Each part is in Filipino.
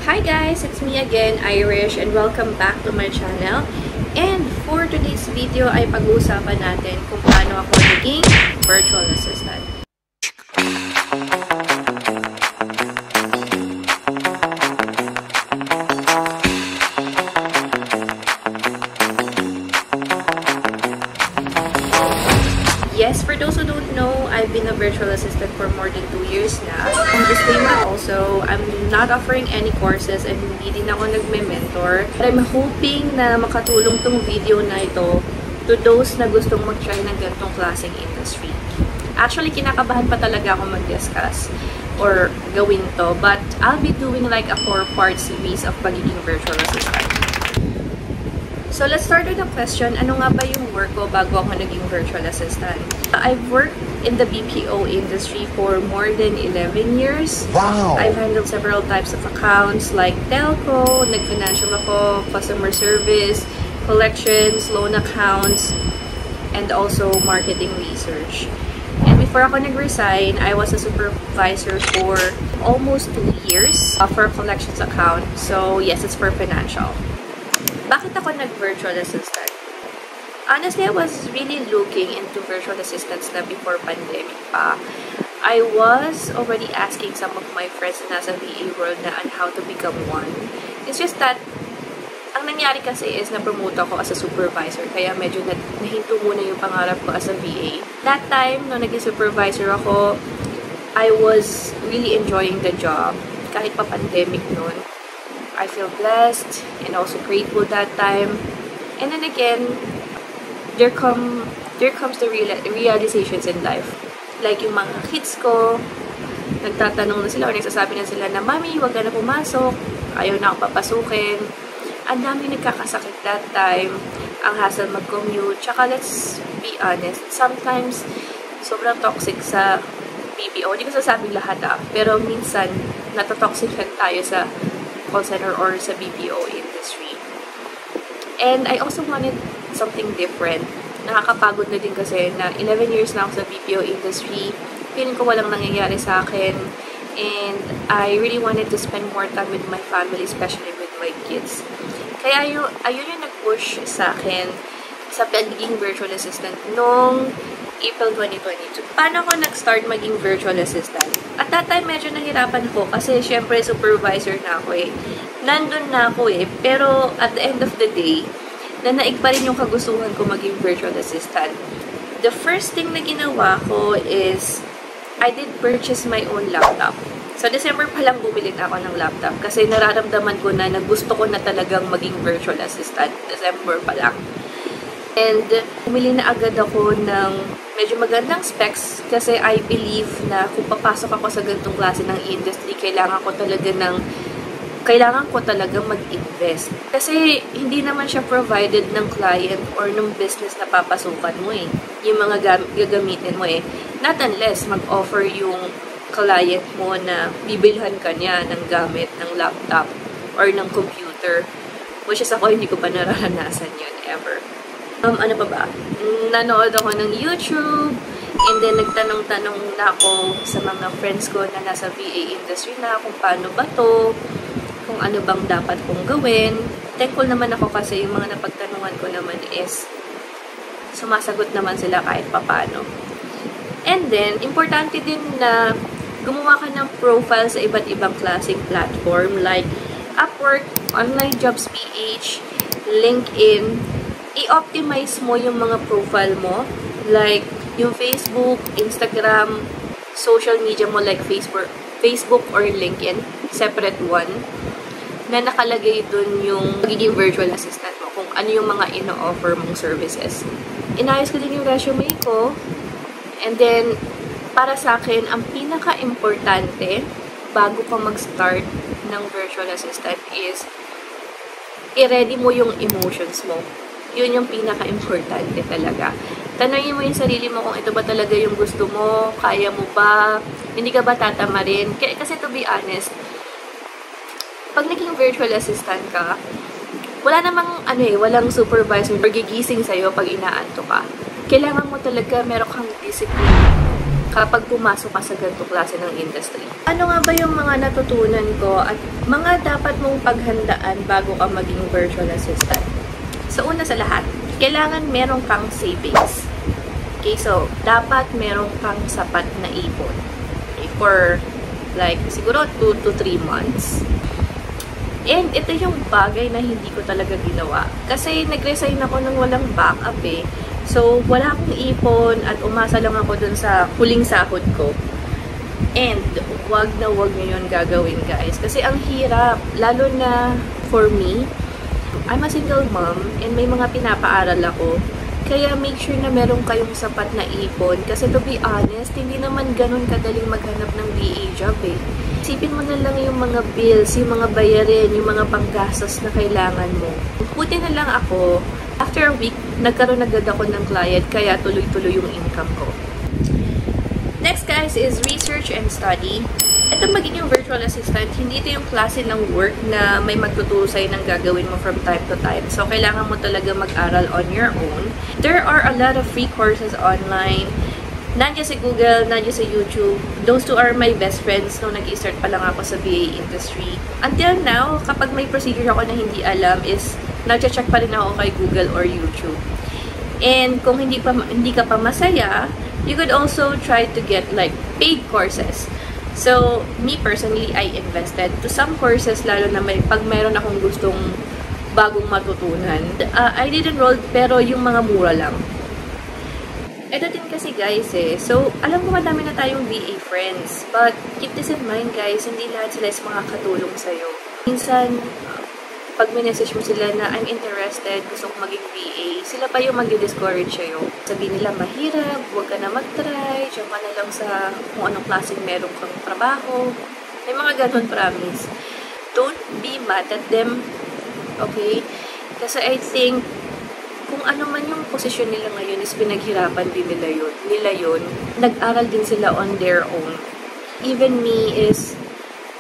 Hi guys, it's me again, Irish, and welcome back to my channel. And for today's video ay pag-uusapan natin kung paano ako naging virtual assistant. Yes, for those who don't know, I've been a virtual assistant for more than 2 years now. Disclaimer also, I'm not offering any courses and hindi din ako nagme-mentor. But I'm hoping na makatulong tong video na ito to those na gustong mag-try ng ganitong klaseng industry. Actually, kinakabahan pa talaga ako mag-discuss or gawin to. But I'll be doing like a 4-part series of pagiging virtual assistant. So, let's start with the question, ano nga ba yung work ko bago ako naging virtual assistant? I've worked in the BPO industry for more than 11 years. Wow! I've handled several types of accounts like telco, nag-financial ako, customer service, collections, loan accounts, and also marketing research. And before ako nag-resign, I was a supervisor for almost 2 years for a collections account. So, yes, it's for financial. Bakit ako nag-virtual assistant? Honestly, I was really looking into virtual assistants na before pandemic pa. I was already asking some of my friends na nasa VA world na on how to become one. It's just that, ang nangyari kasi is na-promote ako as a supervisor. Kaya medyo nahinto muna yung pangarap ko as a VA. That time, nung naging supervisor ako, I was really enjoying the job. Kahit pa pandemic nun. I feel blessed and also grateful that time. And then again, there comes the realizations in life. Like yung mga kids ko, nagtatanong na sila o nagsasabi na sila na, Mami, wag ka na pumasok. Ayaw na ako papasukin. Ang dami nagkakasakit that time. Ang hassle mag-commute. Tsaka let's be honest, sometimes sobrang toxic sa BPO. Hindi ko sasabing lahat pero minsan natotoxican tayo sa call center or sa BPO industry. And I also wanted something different. Nakakapagod na din kasi na 11 years na ako sa BPO industry. Feeling ko walang nangyayari sa akin. And I really wanted to spend more time with my family, especially with my kids. Kaya ayun yung nag-push sa akin sa pagiging virtual assistant noong April 2022. Paano ako nag-start maging virtual assistant? At that time, medyo nahirapan ko kasi syempre supervisor na ako Nandun na ako pero at the end of the day, nanaig pa rin yung kagustuhan ko maging virtual assistant. The first thing na ginawa ko is, I did purchase my own laptop. So, December pa lang bumili na ako ng laptop kasi nararamdaman ko na gusto ko na talagang maging virtual assistant. December pa lang. And, bumili na agad ako ng medyo magandang specs kasi I believe na kung papasok ako sa ganitong klase ng industry, kailangan ko talaga mag-invest. Kasi hindi naman siya provided ng client or ng business na papasukan mo Yung mga gagamitin mo Not unless mag-offer yung client mo na bibilhan ka niya ng gamit ng laptop or ng computer. Which is ako, hindi ko pa nararanasan yun ever. Ano pa ba? Nanood ako ng YouTube, and then nagtanong-tanong na ako sa mga friends ko na nasa VA industry na kung paano ba to, kung ano bang dapat kong gawin. Thankful naman ako kasi yung mga napagtanungan ko naman is sumasagot naman sila kahit papano. And then, importante din na gumawa ka ng profile sa iba't ibang klaseng platform like Upwork, Online Jobs PH, LinkedIn. I-optimize mo yung mga profile mo, like yung Facebook, Instagram, social media mo like Facebook or LinkedIn, separate one, na nakalagay dun yung magiging virtual assistant mo, kung ano yung mga ino-offer mong services. Inayos ko din yung resume ko, and then, para sa akin, ang pinaka-importante bago ka mag-start ng virtual assistant is i-ready mo yung emotions mo. Yun yung pinaka-importante talaga. Tanungin mo yung sarili mo kung ito ba talaga yung gusto mo, kaya mo ba, hindi ka ba tatamarin. Kasi to be honest, pag naging virtual assistant ka, wala namang walang supervisor or gigising sa'yo pag inaanto ka. Kailangan mo talaga meron kang discipline. kapag pumasok ka sa ganitong klase ng industry. Ano nga ba yung mga natutunan ko at mga dapat mong paghandaan bago ka maging virtual assistant? So, una sa lahat, kailangan meron kang savings. Okay, so, dapat meron kang sapat na ipon. Okay, for like, siguro 2 to 3 months. And ito yung bagay na hindi ko talaga ginawa. Kasi nag-resign ako nang walang backup eh. So, wala akong ipon at umasa lang ako dun sa huling sahod ko. And, wag na wag nyo yun gagawin, guys. Kasi ang hirap, lalo na for me, I'm a single mom and may mga pinapaaral ako. Kaya make sure na meron kayong sapat na ipon. Kasi to be honest, hindi naman ganun kadaling maghanap ng VA job eh. Isipin mo na lang yung mga bills, yung mga bayarin, yung mga panggastos na kailangan mo. Buti na lang ako, after a week, nagkaroon agad ako ng client, kaya tuloy-tuloy yung income ko. Next guys is research and study. Ito magiging virtual assistant, hindi ito yung klase ng work na may magtuturo sa'yo ng gagawin mo from time to time. So, kailangan mo talaga mag-aral on your own. There are a lot of free courses online. Nandiyan sa Google, nandiyan sa YouTube. Those two are my best friends nung nag-start pa lang ako sa VA industry. Until now, kapag may procedure ako na hindi alam is nag-check pa rin ako kay Google or YouTube. And kung hindi ka pa masaya, you could also try to get like paid courses. So, me personally, I invested to some courses lalo na pag mayroon akong gustong bagong matutunan. I did enroll pero yung mga mura lang. Ito din kasi guys eh. So, alam ko madami na tayong VA friends. But, keep this in mind guys, hindi lahat sila is makakatulong sa'yo. Minsan, pag minessage mo sila na I'm interested, gusto kong maging VA, sila pa yung mag-discourage sa'yo. Sabihin nila, mahirap, huwag ka na mag-try, diyan ka na lang sa kung anong klaseng meron kang trabaho. May mga ganun, promise. Don't be mad at them. Okay? Kasi I think, kung ano man yung posisyon nila ngayon is pinaghirapan din nila yun. Nag-aral din sila on their own. Even me is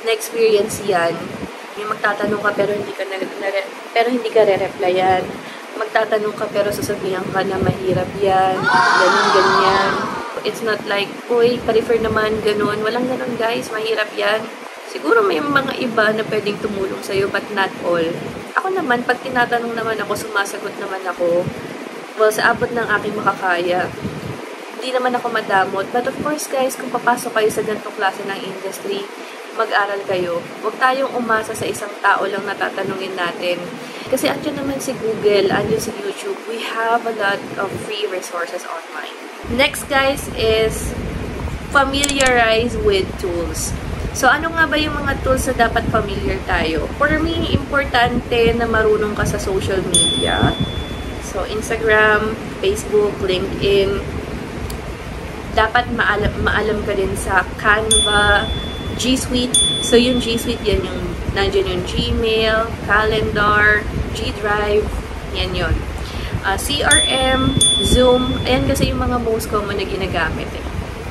na-experience yan. Yung magtatanong ka pero hindi ka re-replyan. Magtatanong ka pero sasabihan ka na mahirap yan, ganyan. It's not like, uy, pa-refer naman, ganun. Walang ganun guys, mahirap yan. Siguro may mga iba na pwedeng tumulong sa'yo but not all. Ako naman, pag tinatanong naman ako, sumasagot naman ako. Well, sa abot ng aking makakaya. Hindi naman ako madamot. But of course, guys, kung papasok kayo sa ganitong klase ng industry, mag-aral kayo. Huwag tayong umasa sa isang tao lang na tatanungin natin. Kasi andyan naman si Google, andyan si YouTube. We have a lot of free resources online. Next, guys, is familiarize with tools. So, ano nga ba yung mga tools na dapat familiar tayo? For me, importante na marunong ka sa social media. So, Instagram, Facebook, LinkedIn. Dapat maalam ka din sa Canva, G Suite. So, yung G Suite, yan yung, nandiyan yung Gmail, Calendar, G Drive, yan yun. CRM, Zoom, ayan kasi yung mga most common na ginagamit eh.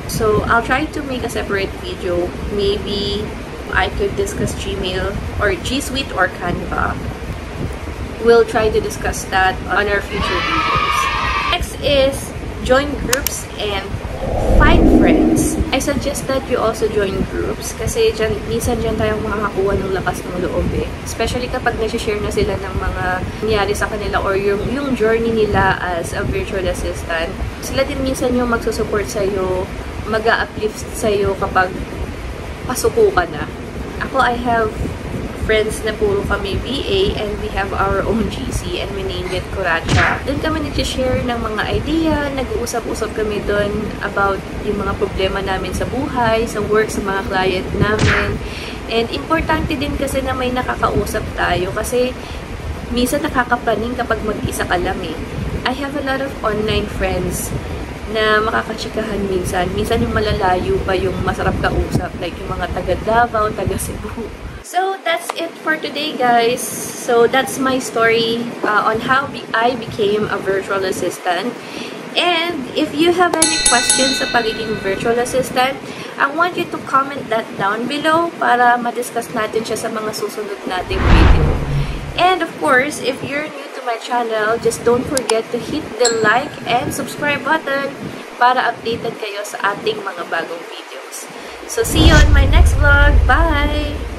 So, I'll try to make a separate video. Maybe I could discuss Gmail or G Suite or Canva. We'll try to discuss that on our future videos. Next is join groups and find friends. I suggest that you also join groups kasi minsan dyan tayong makakakuha ng lakas ng loob eh. Especially kapag nasi-share na sila ng mga nangyari sa kanila or yung journey nila as a virtual assistant. Sila din minsan yung magsusupport sa'yo, mag-a-uplift sa'yo kapag pasuko ka na. Ako, I have friends na puro kami VA and we have our own GC and we named it Kuracha. Doon kami nag-share ng mga idea, nag-uusap-usap kami doon about yung mga problema namin sa buhay, sa work, sa mga client namin. And importante din kasi na may nakakausap tayo kasi minsan nakakapraning kapag mag-isa ka lang eh. I have a lot of online friends na makakachikahan minsan. Minsan yung malalayo pa yung masarap kausap, like yung mga taga Davao, taga Cebu. So, that's it for today, guys. So, that's my story on how I became a virtual assistant. And if you have any questions sa pagiging virtual assistant, I want you to comment that down below para ma-discuss natin siya sa mga susunod nating video. And of course, if you're new to my channel, just don't forget to hit the like and subscribe button. para updated kayo sa ating mga bagong videos. So, see you on my next vlog. Bye!